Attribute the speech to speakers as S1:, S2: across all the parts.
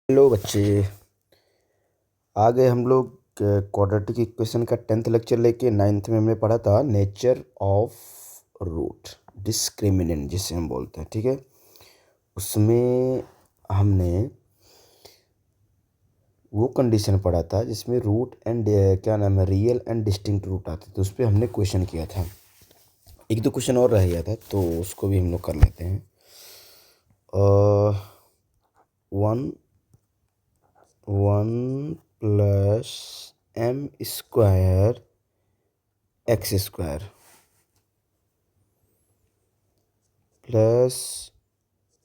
S1: Hello बच्चे, आ गए हम लोग क्वाड्रेटिक इक्वेशन का 10th लेक्चर लेके। 9th में हमने पढ़ा था नेचर ऑफ रूट, डिस्क्रिमिनेंट जिसे हम बोलते हैं, ठीक है। उसमें हमने वो कंडीशन पढ़ा था जिसमें रूट एंड क्या नाम है, रियल एंड डिस्टिंक्ट रूट आते, तो उस पर हमने क्वेश्चन किया था। एक दो क्वेश्चन और रह गया था, तो उसको भी हम लोग कर लेते हैं। 1 plus M square x square plus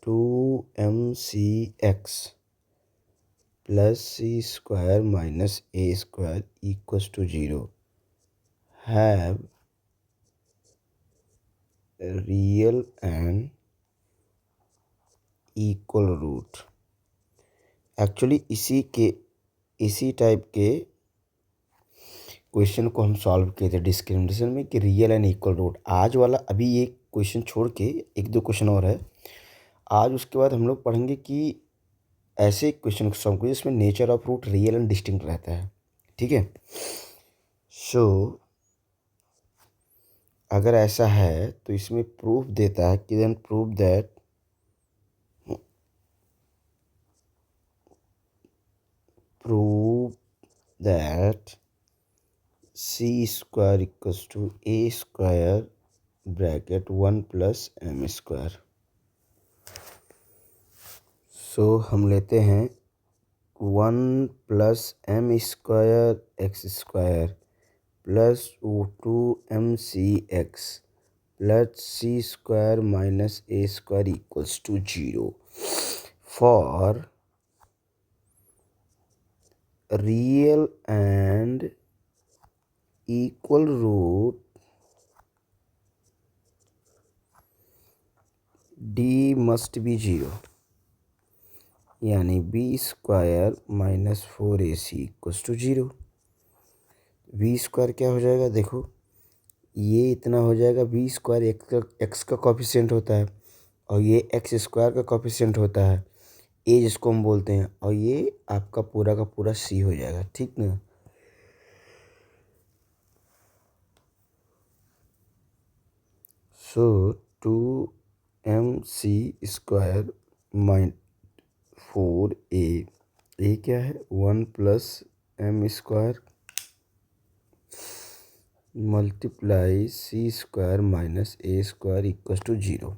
S1: 2mcx plus C square minus A square equals to 0 have real and equal root. Actually इसी टाइप के क्वेश्चन को हम सॉल्व किए थे डिस्क्रिमिनेशन में कि रियल एंड इक्वल रूट। आज वाला अभी ये क्वेश्चन छोड़ के एक दो क्वेश्चन और है आज, उसके बाद हम लोग पढ़ेंगे कि ऐसे क्वेश्चन को सॉल्व करिए जिसमें nature of root real and distinct रहता है, ठीक है। सो अगर ऐसा है तो इसमें प्रूफ देता है कि then proof that c square equals to a square bracket 1 plus M square. So हम लेते हैं 1 plus M square x square plus 2mcx plus C square minus A square equals to 0 for real and equal root d must be 0, यानी b square minus 4ac equals to 0। V square क्या हो जाएगा, देखो ये इतना हो जाएगा, v square x का कॉफिशिएंट होता है और ये एक्स स्क्वायर का कॉफिशिएंट होता है, ए जिसको हम बोलते हैं, और ये आपका पूरा का पूरा सी हो जाएगा, ठीक ना। सो 2mc स्क्वायर माइन 4a क्या है 1 plus M square multiply C square minus A square equal to 0।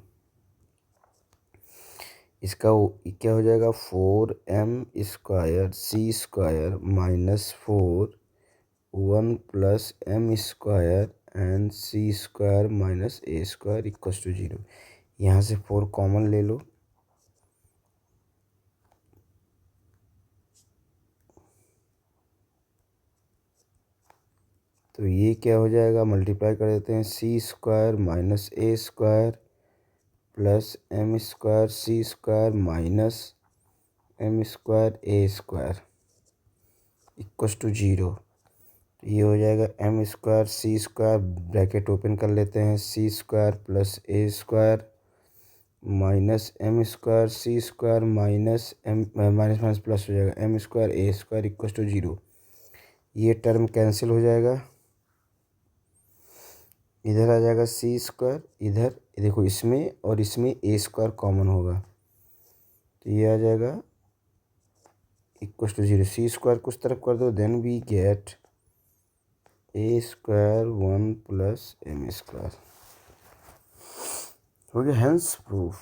S1: इसका क्या हो जाएगा 4m square C square minus 1 plus M square and C square minus A square equal to 0। यहाँ से 4 common ले लो, तो ये क्या हो जाएगा, मल्टीप्लाई कर देते हैं, c square minus A square plus M square C square minus m square a square equal to 0। ये हो जाएगा एम स्क्वायर सी स्क्वायर ब्रैकेट ओपन कर लेते हैं, सी स्क्वायर प्लस ए स्क्वायर माइनस एम स्क्वायर सी square minus m minus minus plus हो जाएगा m square a square equal to 0। ये term cancel हो जाएगा, इधर आ जाएगा सी स्क्वायर, इधर देखो इसमें और इसमें ए स्क्वायर कॉमन होगा, तो ये आ जाएगा इक्वल टू 0। सी स्क्वायर कुछ तरफ कर दो, then we get A square 1 plus M square हो गया। Hence proof.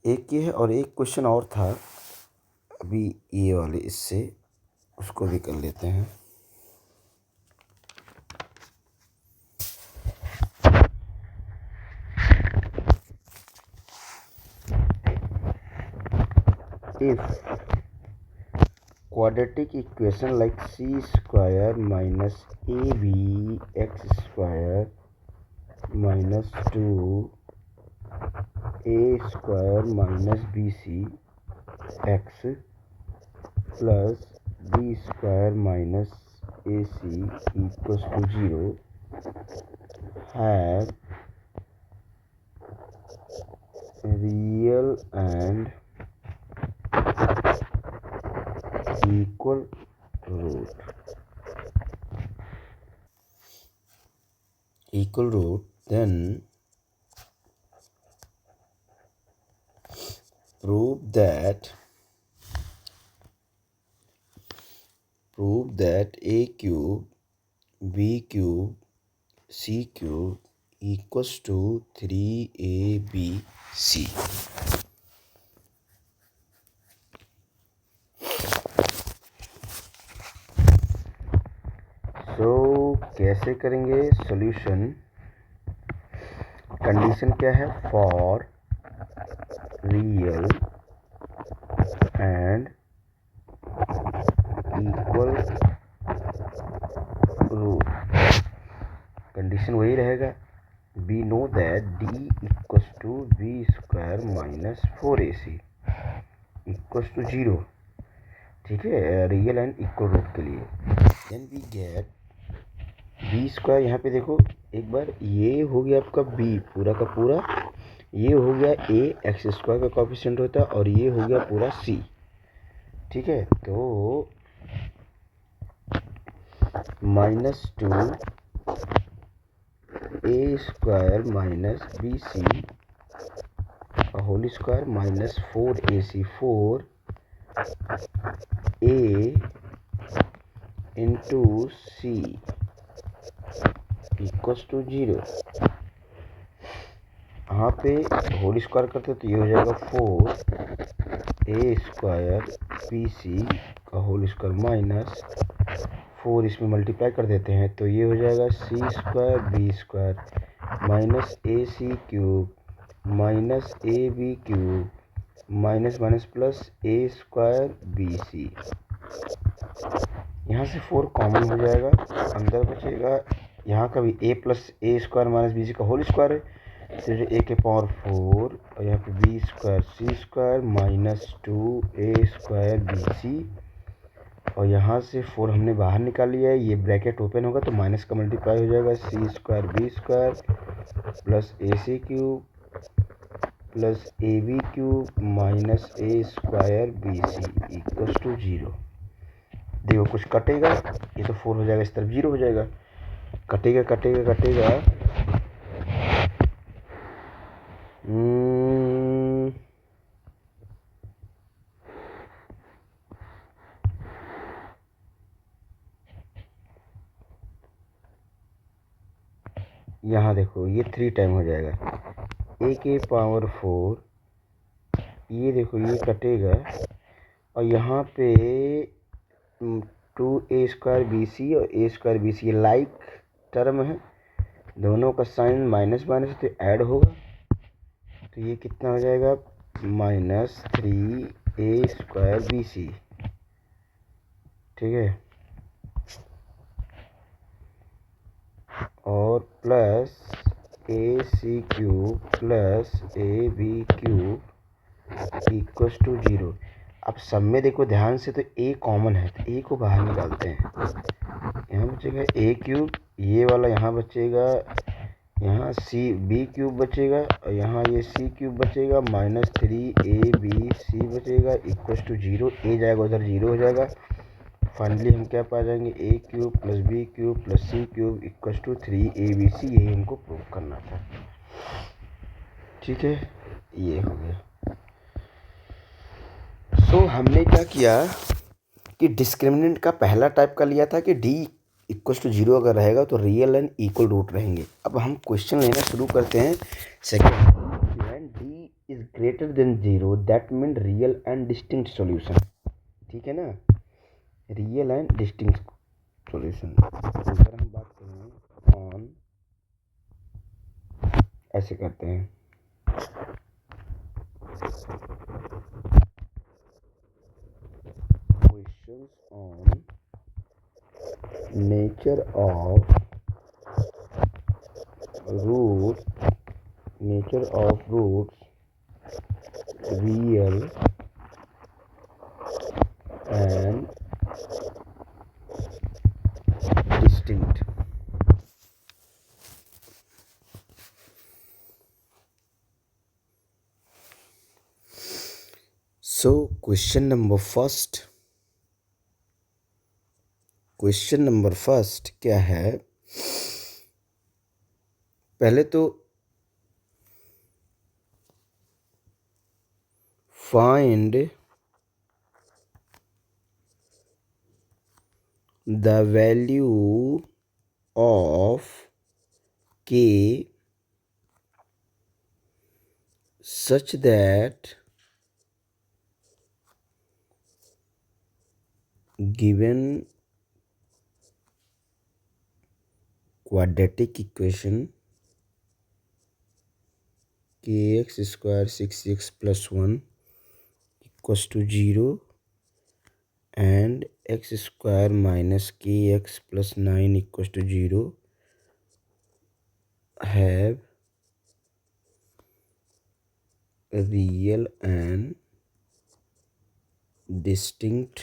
S1: एक ये है और एक क्वेश्चन और था अभी ये वाले, इससे उसको भी कर लेते हैं। If quadratic equation like c square minus ab x square minus 2a square minus bc x plus b square minus ac equals to 0 have real and equal root, then prove that a cube, b cube, c cube equals to 3abc. तो कैसे करेंगे solution? Condition क्या है? For real and equal root, condition वही रहेगा। We know that D equals to B square minus 4ac equals to 0, ठीक है, real and equal root के लिए। Then we get B square, यहाँ पे देखो एक बार, ये हो गया आपका बी पूरा का पूरा, ये हो गया ए एक्स स्क्वायर का कोएफिशिएंट होता है, और ये हो गया पूरा सी, ठीक है। तो -2 A square minus B C का whole square minus 4ac 4 A into C equals to 0। यहाँ पे होल स्क्वायर करते तो ये हो जाएगा 4 ए स्क्वायर बी सी का होल स्क्वायर माइनस 4, इसमें मल्टीप्लाई कर देते हैं तो ये हो जाएगा c square b square minus a C cube minus a B cube minus minus plus A square b c. यहाँ से 4 कॉमन हो जाएगा, अंदर बचेगा यहाँ का भी a plus A square minus B C का होल स्क्वायर है, फिर a के पावर 4 और यहाँ पे बी स्क्वायर सी square minus 2a square b c, और यहाँ से 4 हमने बाहर निकाल लिया है, ये ब्रैकेट ओपन होगा तो माइनस का मल्टीप्लाई हो जाएगा, c square b square plus A C cube plus A B cube minus A square b c equals to 0। देखो कुछ कटेगा, ये तो 4 हो जाएगा, इस तरफ 0 हो जाएगा, कटेगा कटेगा कटेगा, यहाँ देखो ये 3 टाइम हो जाएगा, a के पावर 4, ये देखो ये कटेगा, और यहाँ पे 2a स्क्वायर बी सी और a स्क्वायर बी सी, ये लाइक टर्म है, दोनों का साइन माइनस माइनस तो ऐड होगा, तो ये कितना हो जाएगा -3a स्क्वायर बी सी, ठीक है, और plus A C cube plus A B cube equals to 0। अब सब में देखो ध्यान से, तो a कॉमन है तो a को बाहर निकालते हैं, यहाँ बचेगा a क्यूब, ये वाला यहाँ बचेगा, यहाँ सी बी क्यूब बचेगा, और यहाँ ये सी क्यूब बचेगा, -3ab बचेगा इक्वल्स टू 0, a जाएगा उधर 0 हो जाएगा। फाइनली हम क्या पा जाएंगे, a cube plus B cube plus C cube equals to 3abc, यही हमको प्रूव करना था, ठीक है, ये हो गया। सो हमने क्या किया कि डिस्क्रिमिनेंट का पहला टाइप का लिया था कि d इक्वल्स टू 0 अगर रहेगा तो रियल एंड इक्वल रूट रहेंगे। अब हम क्वेश्चन लेना शुरू करते हैं। Second, when d is greater than 0 that mean real and distinct solution, ठीक है ना, रियल एंड डिस्टिंक्ट सॉल्यूशन। अगर हम बात करें ऑन, ऐसे करते हैं, questions on nature of roots real and distinct. So question number first क्या है, पहले तो find the value of k such that given quadratic equation kx square 6x plus 1 equals to 0 and x square minus kx plus 9 equals to 0 have a real and distinct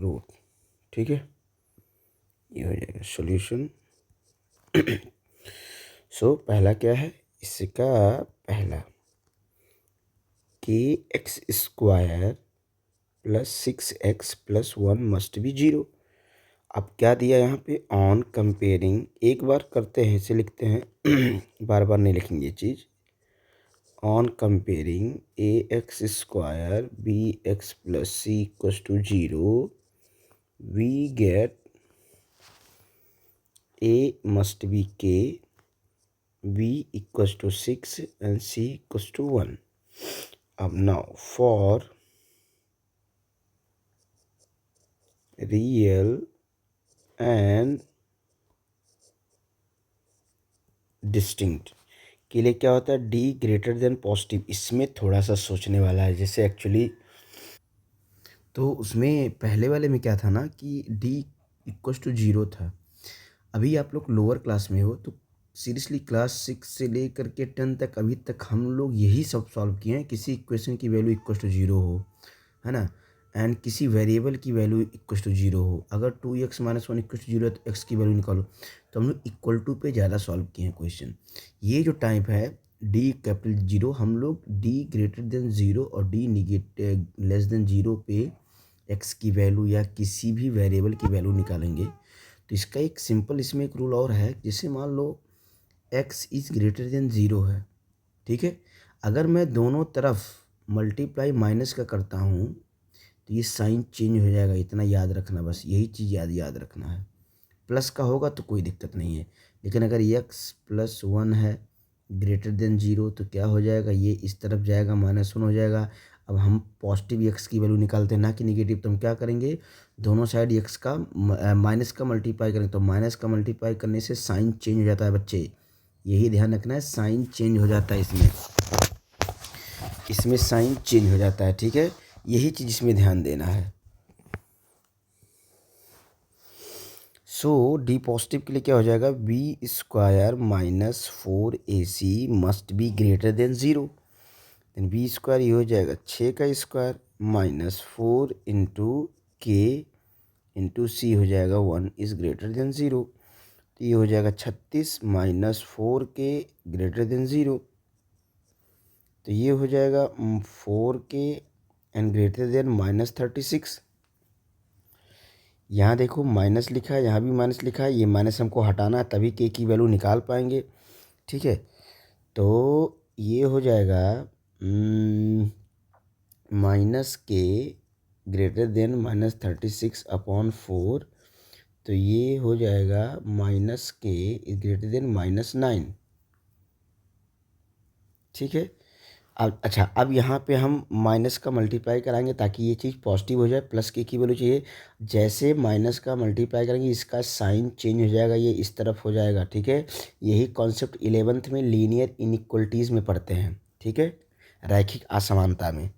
S1: root। ठीक है, ये हो जाएगा solution. सो पहला क्या है इसका, पहला के x square plus 6x plus 1 must be 0। अब क्या दिया यहाँ पे, ऑन कंपेयरिंग, एक बार करते हैं इसे लिखते हैं बार बार नहीं लिखेंगे ये चीज़। On comparing a x square b x plus c equals to 0 we get a must be k, b equals to 6 and c equals to 1। अब now for real and distinct के लिए क्या होता है, d ग्रेटर देन पॉजिटिव। इसमें थोड़ा सा सोचने वाला है, जैसे एक्चुअली तो उसमें पहले वाले में क्या था ना कि d इक्वल्स टू 0 था। अभी आप लोग लोअर क्लास में हो तो सीरियसली क्लास 6 से लेकर के 10 तक अभी तक हम लोग यही सब सॉल्व किए हैं, किसी इक्वेशन की वैल्यू इक्वल्स टू 0 हो, है ना, एंड किसी वेरिएबल की वैल्यू इक्वल्स टू 0 हो। अगर 2x माइनस 1 इक्वल्स टू 0 है तो x की वैल्यू निकालो। तो हम लोग इक्वल टू पे ज़्यादा सॉल्व किए हैं क्वेश्चन। ये जो टाइप है d कैपिटल 0, हम लोग d ग्रेटर देन 0 और d निगेटिव लेस देन 0 पे x की वैल्यू या किसी भी वेरिएबल की वैल्यू निकालेंगे। तो इसका एक सिंपल इसमें एक रूल और है, जैसे मान लो x इज़ ग्रेटर देन 0 है, ठीक है। अगर मैं दोनों तरफ मल्टीप्लाई माइनस का करता हूँ तो ये साइन चेंज हो जाएगा, इतना याद रखना, बस यही चीज़ याद रखना है। प्लस का होगा तो कोई दिक्कत नहीं है, लेकिन अगर x प्लस 1 है ग्रेटर देन 0 तो क्या हो जाएगा, ये इस तरफ जाएगा, माइनस 1 हो जाएगा। अब हम पॉजिटिव x की वैल्यू निकालते हैं ना कि निगेटिव, तो हम क्या करेंगे, दोनों साइड x का माइनस का मल्टीप्लाई करेंगे। तो माइनस का मल्टीप्लाई करने से साइन चेंज हो जाता है बच्चे, यही ध्यान रखना है, साइन चेंज हो जाता है इसमें साइन चेंज हो जाता है, ठीक है, यही चीज़ इसमें ध्यान देना है। सो डी पॉजिटिव के लिए क्या हो जाएगा, B square minus 4ac must be greater than 0। Then B square ये हो जाएगा 6 का square minus 4 into K into C हो जाएगा 1 इज़ ग्रेटर देन 0। तो ये हो जाएगा 36 माइनस 4k ग्रेटर देन 0। तो ये हो जाएगा 4k and greater than minus 36। यहाँ देखो माइनस लिखा है, यहाँ भी माइनस लिखा है, ये माइनस हमको हटाना है तभी के की वैल्यू निकाल पाएंगे, ठीक है। तो ये हो जाएगा माइनस के ग्रेटर देन माइनस 36 अपॉन 4। तो ये हो जाएगा माइनस के ग्रेटर देन माइनस 9, ठीक है। अब अच्छा, अब यहाँ पे हम माइनस का मल्टीप्लाई कराएंगे ताकि ये चीज़ पॉजिटिव हो जाए, प्लस के की वैल्यू चाहिए। जैसे माइनस का मल्टीप्लाई करेंगे इसका साइन चेंज हो जाएगा, ये इस तरफ हो जाएगा, ठीक है। यही कॉन्सेप्ट 11th में लीनियर इनइक्वलिटीज़ में पढ़ते हैं, ठीक है, रैखिक असमानता में।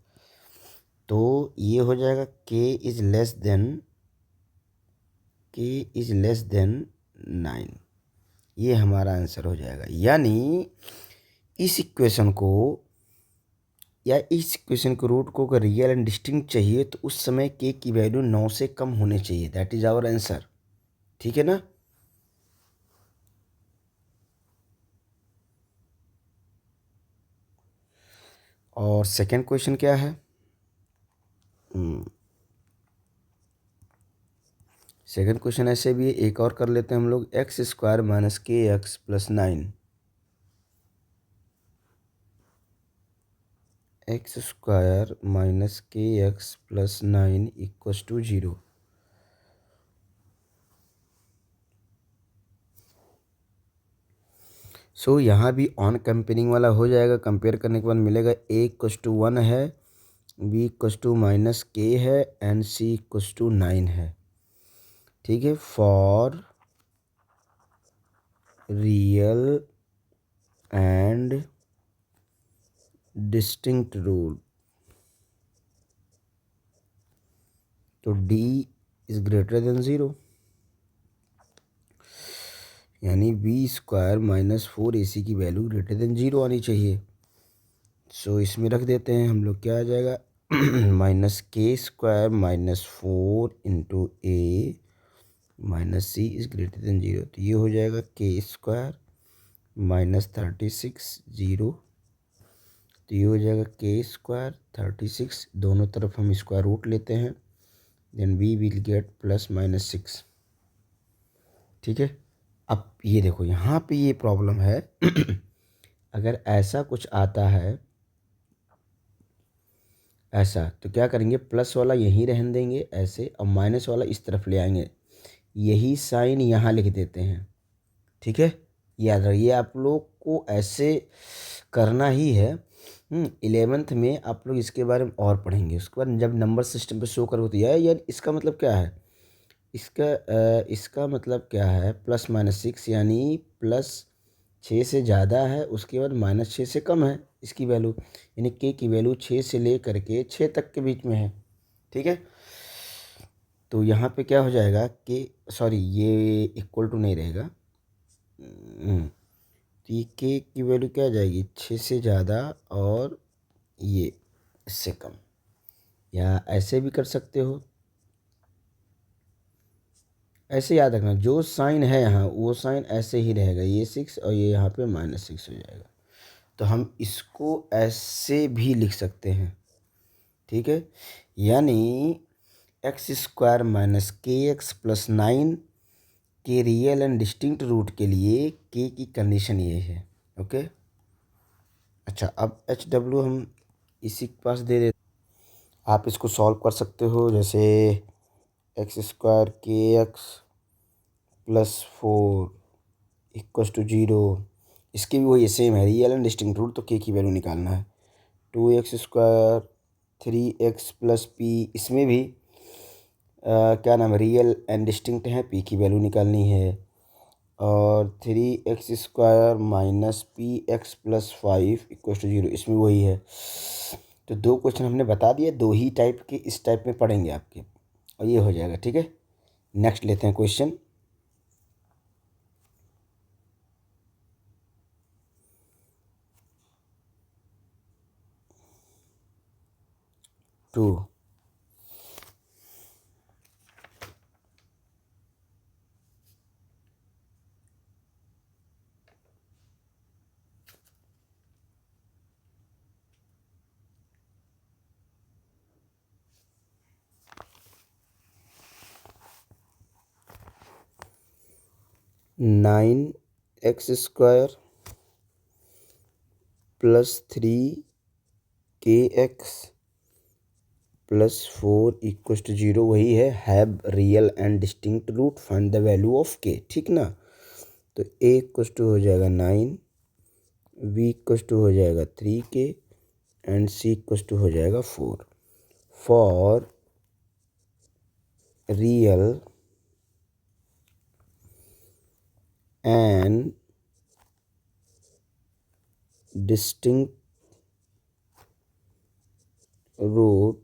S1: तो ये हो जाएगा के इज़ लेस देन 9, ये हमारा आंसर हो जाएगा। यानी इस इक्वेशन को या इस इक्वेशन के रूट को अगर रियल एंड डिस्टिंक्ट चाहिए तो उस समय के की वैल्यू 9 से कम होनी चाहिए, दैट इज आवर आंसर, ठीक है ना। और सेकंड क्वेश्चन क्या है? सेकंड क्वेश्चन ऐसे भी है, एक और कर लेते हैं हम लोग। एक्स स्क्वायर माइनस के x plus 9, x square minus के एक्स प्लस 9 इक्वस टू 0। सो यहाँ भी ऑन कंपेयरिंग वाला हो जाएगा। कंपेयर करने के बाद मिलेगा ए इक्वस टू 1 है, बी इक्वस टू माइनस के है, एंड सी इक्वस टू 9 है। ठीक है, for real and distinct root, तो डी इज ग्रेटर देन 0, यानी बी स्क्वायर माइनस 4ac की वैल्यू ग्रेटर देन 0 आनी चाहिए। सो इसमें रख देते हैं हम लोग, क्या आ जाएगा minus K square minus 4 × a minus C is greater than 0। तो ये हो जाएगा के स्क्वायर माइनस 36 0। तो ये हो जाएगा के स्क्वायर 36, दोनों तरफ हम स्क्वायर रूट लेते हैं, then we will get plus minus 6। ठीक है, अब ये देखो यहाँ पे ये प्रॉब्लम है अगर ऐसा कुछ आता है ऐसा, तो क्या करेंगे, प्लस वाला यहीं रहने देंगे ऐसे, और माइनस वाला इस तरफ ले आएंगे, यही साइन यहाँ लिख देते हैं। ठीक है, याद रखिए आप लोग को ऐसे करना ही है। 11th में आप लोग इसके बारे में और पढ़ेंगे, उसके बाद जब नंबर सिस्टम पे शो करोगे तो यार इसका मतलब क्या है, इसका मतलब क्या है, प्लस माइनस 6, यानी प्लस 6 से ज़्यादा है, उसके बाद माइनस 6 से कम है इसकी वैल्यू, यानी के की वैल्यू 6 से ले करके 6 तक के बीच में है। ठीक है, तो यहाँ पे क्या हो जाएगा कि सॉरी ये इक्वल टू नहीं रहेगा, तो ये के की वैल्यू क्या आ जाएगी, 6 से ज़्यादा और ये इससे कम, या ऐसे भी कर सकते हो। ऐसे याद रखना, जो साइन है यहाँ वो साइन ऐसे ही रहेगा, ये 6 और ये यहाँ पे -6 हो जाएगा। तो हम इसको ऐसे भी लिख सकते हैं। ठीक है, यानी एक्स स्क्वायर माइनस के एक्स प्लस 9 के रियल एंड डिस्टिंक्ट रूट के लिए के की कंडीशन ये है। ओके, अच्छा, अब एच डब्ल्यू हम इसी के पास दे देते, आप इसको सॉल्व कर सकते हो। जैसे एक्स स्क्वायर के एक्स प्लस 4 इक्वस टू 0, इसके भी वही सेम है, रियल एंड डिस्टिंक्ट रूट, तो के की वैल्यू निकालना है। 2x square 3x plus P, इसमें भी क्या नाम है, रियल एंड डिस्टिंक्ट है, पी की वैल्यू निकालनी है। और 3x square minus P X plus 5 equal to 0, इसमें वही है। तो 2 क्वेश्चन हमने बता दिए, 2 ही टाइप के इस टाइप में पढ़ेंगे आपके, और ये हो जाएगा। ठीक है, नेक्स्ट लेते हैं question 2। Nine X square plus 3 KX plus 4 equals to 0, वही है, have real and distinct root, find the value of के। ठीक ना, तो ए इक्वस टू हो जाएगा 9, बी इक्वस टू हो जाएगा 3K, and C equals to हो जाएगा 4। For real and distinct root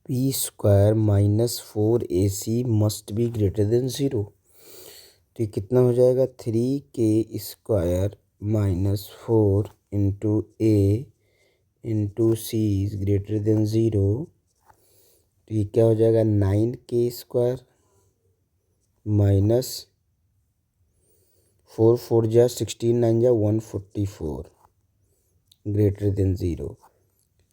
S1: P square minus 4AC must be greater than 0। तो ये कितना हो जाएगा, 3K square minus 4 × A × C is greater than 0। तो ये क्या हो जाएगा, 9K स्क्वायर माइनस 4 4 जा 16, 9 जा 144 ग्रेटर देन 0।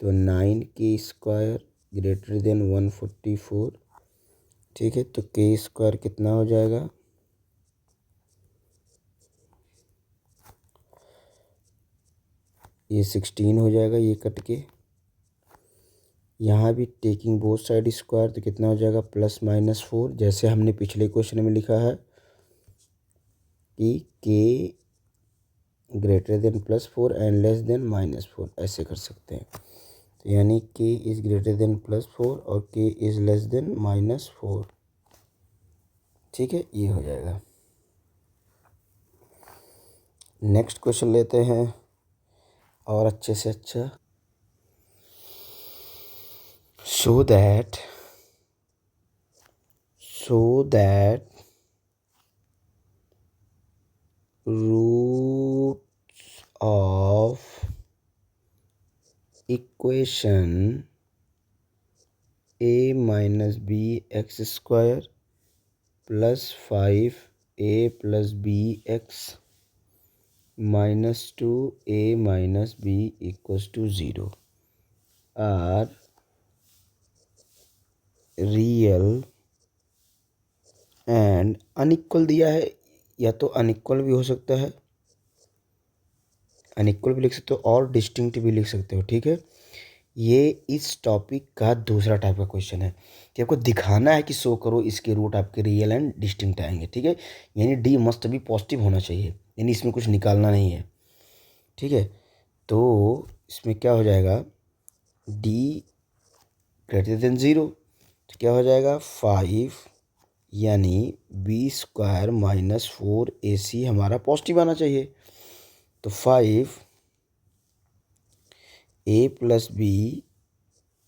S1: तो 9k² ग्रेटर देन 144। ठीक है, तो k² कितना हो जाएगा? ये 16 हो जाएगा, ये कट के। यहाँ भी टेकिंग बोथ साइड स्क्वायर, तो कितना हो जाएगा? +-4, जैसे हमने पिछले क्वेश्चन में लिखा है कि k greater than +4 and less than -4, ऐसे कर सकते हैं। तो यानी k इज़ ग्रेटर देन +4 और k इज़ लेस देन -4। ठीक है, ये हो जाएगा। नेक्स्ट क्वेश्चन लेते हैं और अच्छे से अच्छा। so that roots of equation a minus b x square plus 5a plus bx minus 2a minus b equals to 0 are real and unequal दिया है, या तो अनइक्वल भी हो सकता है, अनइक्वल भी लिख सकते हो और डिस्टिंक्ट भी लिख सकते हो। ठीक है, ये इस टॉपिक का दूसरा टाइप का क्वेश्चन है कि आपको दिखाना है कि शो करो इसके रूट आपके रियल एंड डिस्टिंक्ट आएंगे। ठीक है, यानी डी मस्ट भी पॉजिटिव होना चाहिए, यानी इसमें कुछ निकालना नहीं है। ठीक है, तो इसमें क्या हो जाएगा? डी ग्रेटर देन 0, तो क्या हो जाएगा? 5 यानी b² माइनस 4ac हमारा पॉजिटिव आना चाहिए। तो 5a प्लस b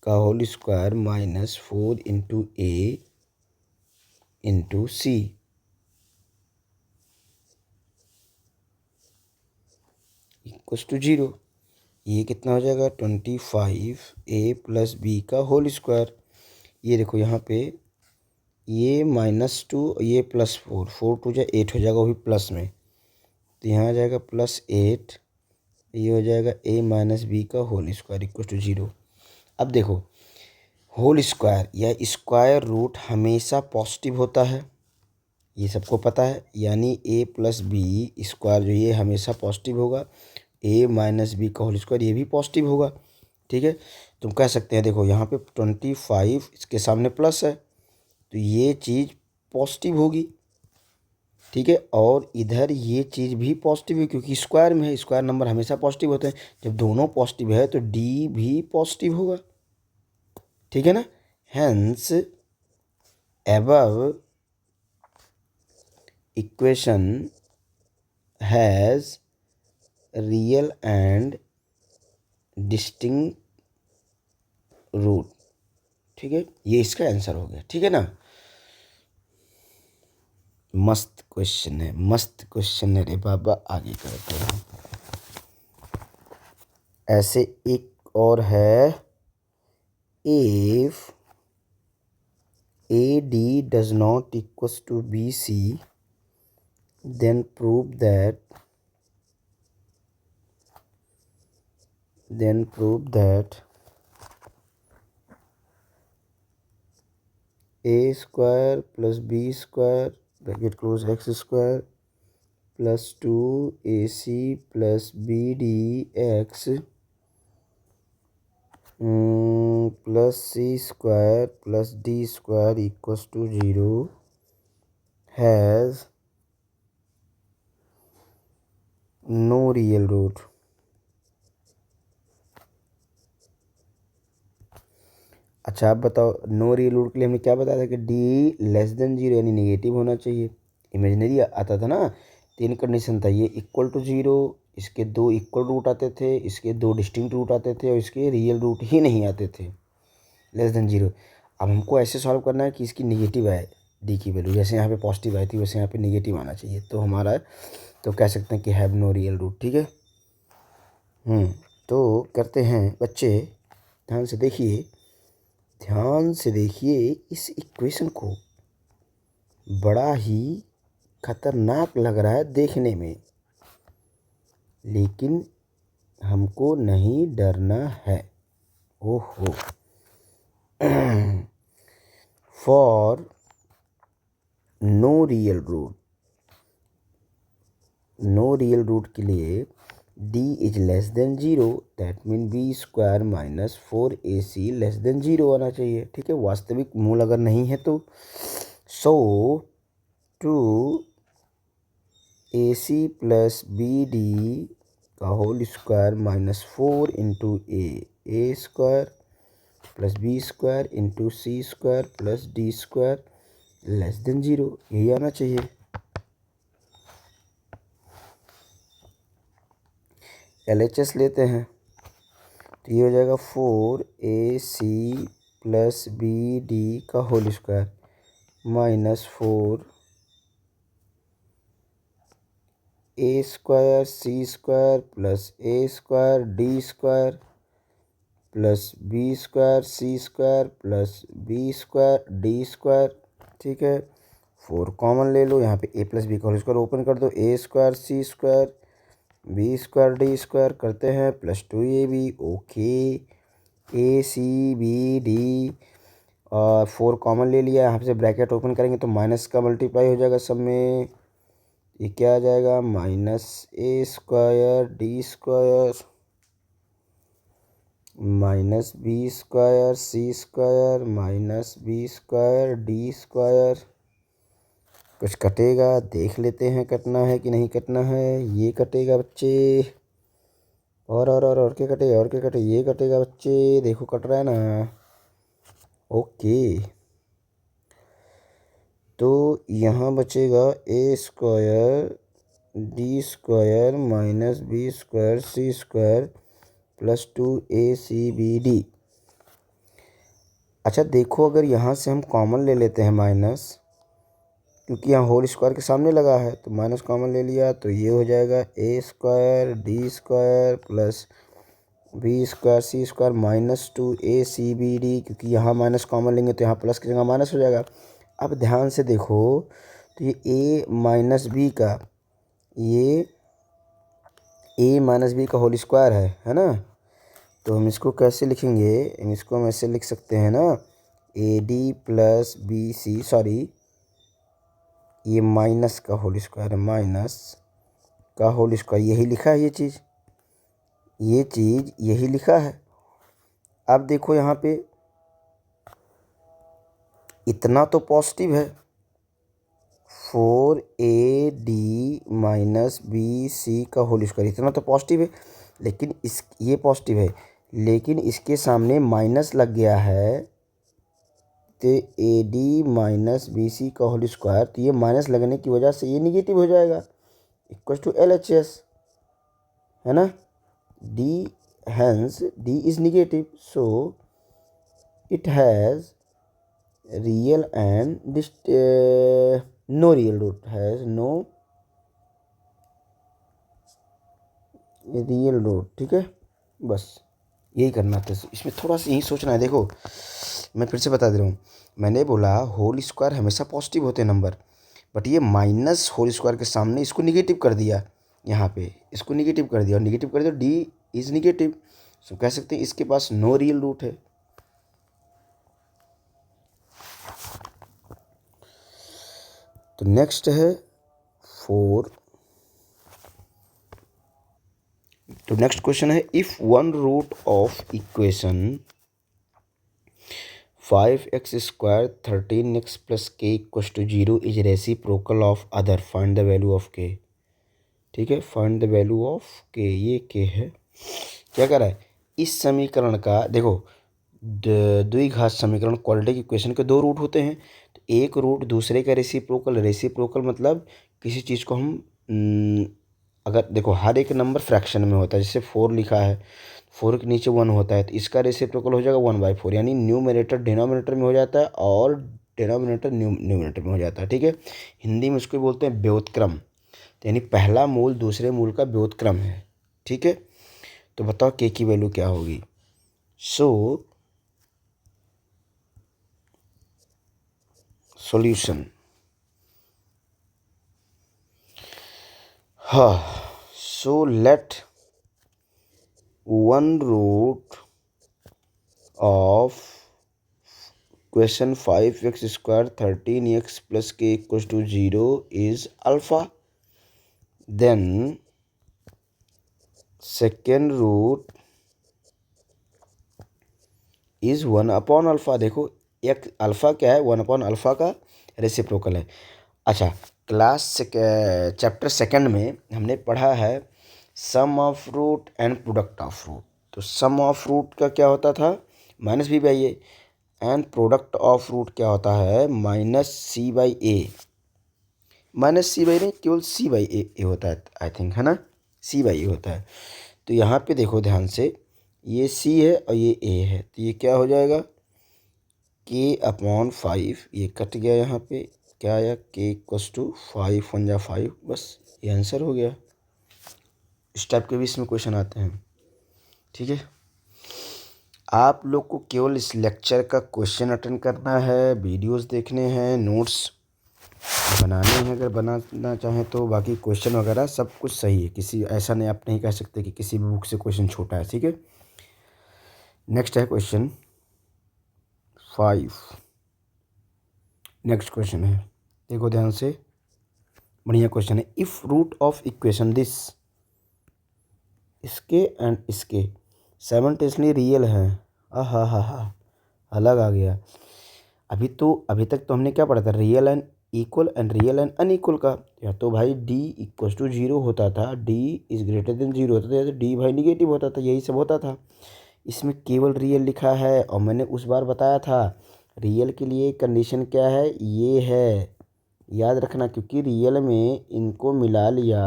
S1: का whole square minus 4 into a into c equals to 0। ये कितना हो जाएगा? 25a प्लस b का होल स्क्वायर। ये देखो यहाँ पे ये -2, ये +4, 4 2 जा 8 हो जाएगा, वो भी प्लस में। तो यहाँ आ जाएगा +8, ये हो जाएगा a माइनस बी का होल स्क्वायर इक्वल टू 0। अब देखो, होल स्क्वायर या स्क्वायर रूट हमेशा पॉजिटिव होता है, ये सबको पता है। यानी a प्लस बी स्क्वायर जो ये हमेशा पॉजिटिव होगा, a माइनस बी का होल स्क्वायर ये भी पॉजिटिव होगा। ठीक है, तुम कह सकते हैं देखो यहाँ पे 25 इसके सामने प्लस है, तो ये चीज़ पॉजिटिव होगी। ठीक है, और इधर ये चीज़ भी पॉजिटिव है क्योंकि स्क्वायर में है, स्क्वायर नंबर हमेशा पॉजिटिव होते हैं। जब दोनों पॉजिटिव है तो डी भी पॉजिटिव होगा। ठीक है ना? Hence above equation has real and distinct root। ठीक है, ये इसका आंसर हो गया। ठीक है ना? मस्त क्वेश्चन है, मस्त क्वेश्चन है रे बाबा। आगे करते हैं। ऐसे एक और है, if AD does not equals to BC then prove that a square plus b square bracket close x square plus 2ac plus bdx plus c square plus d square equals to 0 has no real root। अच्छा, आप बताओ, no real root के लिए हमने क्या बताया था कि डी लेस देन 0 यानी नेगेटिव होना चाहिए। इमेजिनरी आता था ना, 3 कंडीशन था, ये इक्वल टू 0, इसके 2 इक्वल रूट आते थे, इसके 2 डिस्टिंक्ट रूट आते थे और इसके रियल रूट ही नहीं आते थे लेस देन 0। अब हमको ऐसे सॉल्व करना है कि इसकी नेगेटिव आए डी की वैल्यू, जैसे यहाँ पे पॉजिटिव आई थी वैसे यहाँ पे नेगेटिव आना चाहिए, तो हमारा तो कह सकते हैं कि हैव नो रियल रूट। ठीक है, तो करते हैं बच्चे, ध्यान से देखिए, ध्यान से देखिए इस इक्वेशन को। बड़ा ही खतरनाक लग रहा है देखने में, लेकिन हमको नहीं डरना है। ओहो। For no real root, no real root के लिए d is less than 0, that mean B square minus 4ac less than 0 आना चाहिए। ठीक है, वास्तविक मूल अगर नहीं है तो so 2ac plus b d का whole square minus 4 into a square plus b square into c square plus d square less than 0, यही आना चाहिए। LHS लेते हैं तो ये हो जाएगा 4ac प्लस बी डी का whole square minus 4a square सी स्क्वायर प्लस ए square d square plus b square सी square plus b square d square. ठीक है, 4 कॉमन ले लो, यहाँ पे a प्लस बी का होल स्क्वायर ओपन कर दो, a square C square b square d square करते हैं plus 2ab। Okay, a c b d और 4 कॉमन ले लिया, यहाँ से ब्रैकेट ओपन करेंगे तो माइनस का मल्टीप्लाई हो जाएगा सब में। ये क्या आ जाएगा, माइनस ए square d square minus B square सी square minus B square d square. कुछ कटेगा, देख लेते हैं कटना है कि नहीं कटना है। ये कटेगा बच्चे, और क्या कटेगा, और क्या कटेगा, ये कटेगा बच्चे, देखो कट रहा है ना। ओके, तो यहाँ बचेगा a square d square minus B square C square plus 2acbd। अच्छा देखो, अगर यहाँ से हम कॉमन ले लेते हैं माइनस, क्योंकि यहाँ होल स्क्वायर के सामने लगा है तो माइनस कॉमन ले लिया, तो ये हो जाएगा a square d square plus b square C square minus 2acbd, क्योंकि यहाँ माइनस कॉमन लेंगे तो यहाँ प्लस की जगह माइनस हो जाएगा। अब ध्यान से देखो तो ये a माइनस बी का, ये a माइनस बी का होल स्क्वायर है ना। तो हम इसको कैसे लिखेंगे, इसको हम ऐसे लिख सकते हैं ना, A D plus B C, sorry ये माइनस का होल स्क्वायर है, माइनस का होल स्क्वायर, यही लिखा है, ये चीज़ यही लिखा है। अब देखो यहाँ पे इतना तो पॉजिटिव है, 4ad माइनस बी सी का होल स्क्वायर, इतना तो पॉजिटिव है, लेकिन ये पॉजिटिव है, लेकिन इसके सामने माइनस लग गया है, तो A D minus B C का होल स्क्वायर, तो ये माइनस लगने की वजह से ये निगेटिव हो जाएगा, इक्वल टू LHS, है ना। D hence D is negative, so it has real and no real root, has no real root. ठीक है, बस यही करना था, इसमें थोड़ा सा यही सोचना है। देखो मैं फिर से बता दे रहा हूँ, मैंने बोला होल स्क्वायर हमेशा पॉजिटिव होते हैं नंबर, बट ये माइनस होल स्क्वायर के सामने इसको निगेटिव कर दिया, यहाँ पे इसको निगेटिव कर दिया, और निगेटिव कर दिया तो डी इज निगेटिव, सो कह सकते हैं इसके पास नो रियल रूट है। तो नेक्स्ट है 4, तो नेक्स्ट क्वेश्चन है, if one root of equation 5x square 13x plus k equals to 0 is reciprocal of other, find the value of के। ठीक है, फाइंड द वैल्यू ऑफ के, ये के है। क्या कर रहा है, इस समीकरण का देखो, द्विघात समीकरण क्वाड्रेटिक इक्वेशन के 2 रूट होते हैं, तो एक रूट दूसरे का रेसिप्रोकल, रेसिप्रोकल मतलब किसी चीज़ को हम अगर देखो हर एक नंबर फ्रैक्शन में होता है, जैसे 4 लिखा है, 4 के नीचे 1 होता है, तो इसका रेसिप्रोकल हो जाएगा 1/4, यानी न्यूमरेटर डिनोमिनेटर में हो जाता है और डिनोमिनेटर न्यूमरेटर में हो जाता है। ठीक है, हिंदी में उसको बोलते हैं व्युत्क्रम, तो यानी पहला मूल दूसरे मूल का व्युत्क्रम है। ठीक है, तो बताओ के की वैल्यू क्या होगी। So solution, So let one root of question 5x square 13x plus k equals to 0 is alpha. Then second root is 1 upon alpha. देखो एक अल्फ़ा क्या है, 1 अपॉन अल्फ़ा का रेसिप्रोकल है। अच्छा, चैप्टर सेकंड में हमने पढ़ा है sum of root and product of root. तो सम ऑफ रूट का क्या होता था, minus b by a, and product of root क्या होता है, minus c by a. Minus c by नहीं, केवल सी बाई ए होता है आई थिंक, है ना, सी बाई ए होता है। तो यहाँ पे देखो ध्यान से, ये सी है और ये ए है, तो ये क्या हो जाएगा, के अपॉन 5, ये कट गया, यहाँ पे क्या आया, के इक्वस टू 5 वन जा 5, बस ये आंसर हो गया। इस टाइप के भी इसमें क्वेश्चन आते हैं, ठीक है। आप लोग को केवल इस लेक्चर का क्वेश्चन अटेंड करना है, वीडियोस देखने हैं, नोट्स बनाने हैं अगर बनाना चाहें तो। बाकी क्वेश्चन वगैरह सब कुछ सही है, किसी ऐसा नहीं, आप नहीं कह सकते कि किसी भी बुक से क्वेश्चन छोटा है, ठीक है। नेक्स्ट है क्वेश्चन 5। नेक्स्ट क्वेश्चन है, देखो ध्यान से, बढ़िया क्वेश्चन है। If root of equation this, इसके एंड इसके साइमल्टेनियसली रियल है, हा अलग आ गया। अभी तक तो हमने क्या पढ़ा था, real and equal and real and unequal का। या तो भाई डी इक्वल टू 0 होता था, डी इज ग्रेटर देन 0 होता था, या तो डी भाई निगेटिव होता था, यही सब होता था। इसमें केवल रियल लिखा है, और मैंने उस बार बताया था रियल के लिए कंडीशन क्या है, ये है, याद रखना, क्योंकि रियल में इनको मिला लिया,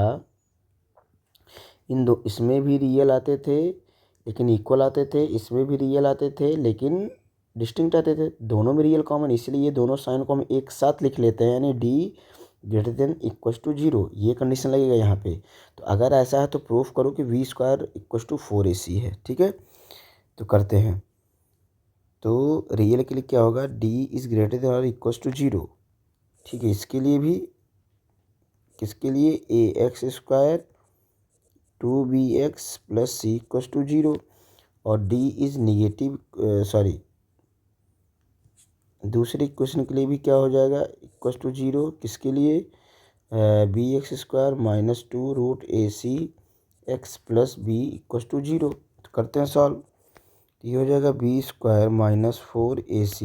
S1: इन दो, इसमें भी रियल आते थे लेकिन इक्वल आते थे, इसमें भी रियल आते थे लेकिन डिस्टिंक्ट आते थे, दोनों में रियल कॉमन, इसलिए ये दोनों साइन को हम एक साथ लिख लेते हैं, यानी D greater than equal to 0, ये कंडीशन लगेगा यहाँ पे। तो अगर ऐसा है तो प्रूफ करो कि we square equal to 4ac है, ठीक है। तो करते हैं, तो रियल के लिए क्या होगा, डी इज़ ग्रेटर देन और इक्वल टू 0, ठीक है। इसके लिए भी, किसके लिए, a x square 2bx plus c equal to 0, और डी इज़ निगेटिव, सॉरी, दूसरे इक्वेशन के लिए भी क्या हो जाएगा, इक्वल टू 0, किसके लिए, B X square minus 2 root A C X plus B equal to 0। तो करते हैं सॉल्व, ये हो जाएगा बी स्क्वायर माइनस 4ac,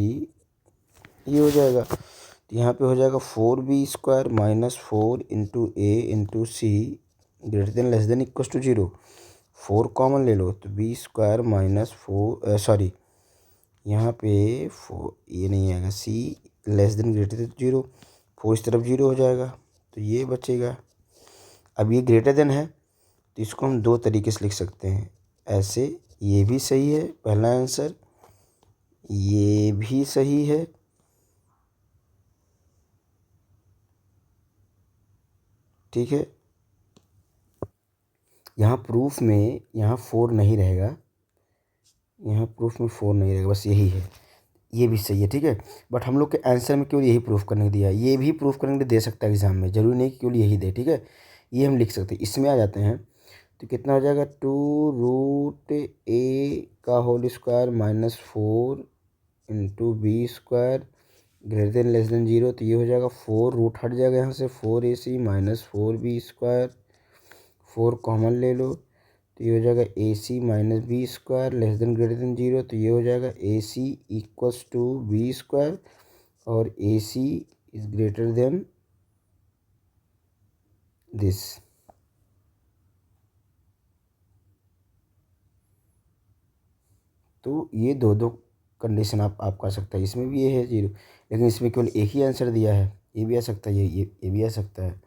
S1: ये हो जाएगा। तो यहाँ पे हो जाएगा 4b square minus 4 into A into C greater than less than equal to 0, 4 common ले लो, तो बी स्क्वायर माइनस 4, सॉरी यहाँ पे 4, ये नहीं आएगा, सी लेस देन ग्रेटर देन 0, 4 इस तरफ 0 हो जाएगा, तो ये बचेगा। अब ये ग्रेटर देन है तो इसको हम दो तरीके से लिख सकते हैं, ऐसे, ये भी सही है पहला आंसर, ये भी सही है, ठीक है। यहाँ प्रूफ में यहाँ 4 नहीं रहेगा, यहाँ प्रूफ में 4 नहीं रहेगा, बस यही है, ये भी सही है, ठीक है। बट हम लोग के आंसर में केवल यही प्रूफ करने को दिया है, ये भी प्रूफ करने के लिए दे सकता है एग्जाम में, जरूरी नहीं कि केवल यही दे, ठीक है। ये हम लिख सकते हैं, इसमें आ जाते हैं, तो कितना हो जाएगा, 2 रूट ए का whole square minus 4 into B square greater than less than 0, तो ये हो जाएगा 4, रूट हट जाएगा यहाँ से, 4ac minus 4b square, 4 common ले लो, तो ये हो जाएगा ac minus B square less than greater than 0, तो ये हो जाएगा ac equals to B square, और ac is greater than this. तो ये दो कंडीशन आप कर सकते हैं, इसमें भी ये है 0, लेकिन इसमें केवल एक ही आंसर दिया है, ये भी आ सकता है, ये भी आ सकता है।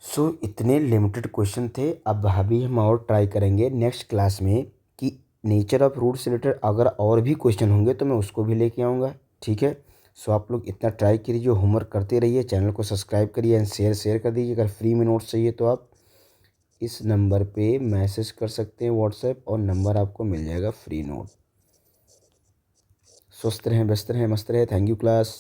S1: सो इतने लिमिटेड क्वेश्चन थे। अब अभी हम और ट्राई करेंगे नेक्स्ट क्लास में कि नेचर ऑफ रूट से रिलेटेड अगर और भी क्वेश्चन होंगे तो मैं उसको भी लेके आऊँगा, ठीक है। सो आप लोग इतना ट्राई कीजिए, होमवर्क करते रहिए, चैनल को सब्सक्राइब करिए एंड शेयर कर दीजिए। अगर फ्री में नोट्स चाहिए तो आप इस नंबर पे मैसेज कर सकते हैं व्हाट्सएप, और नंबर आपको मिल जाएगा फ्री नोट। स्वस्थ रहें, व्यस्त रहें, मस्त रहें। Thank you class.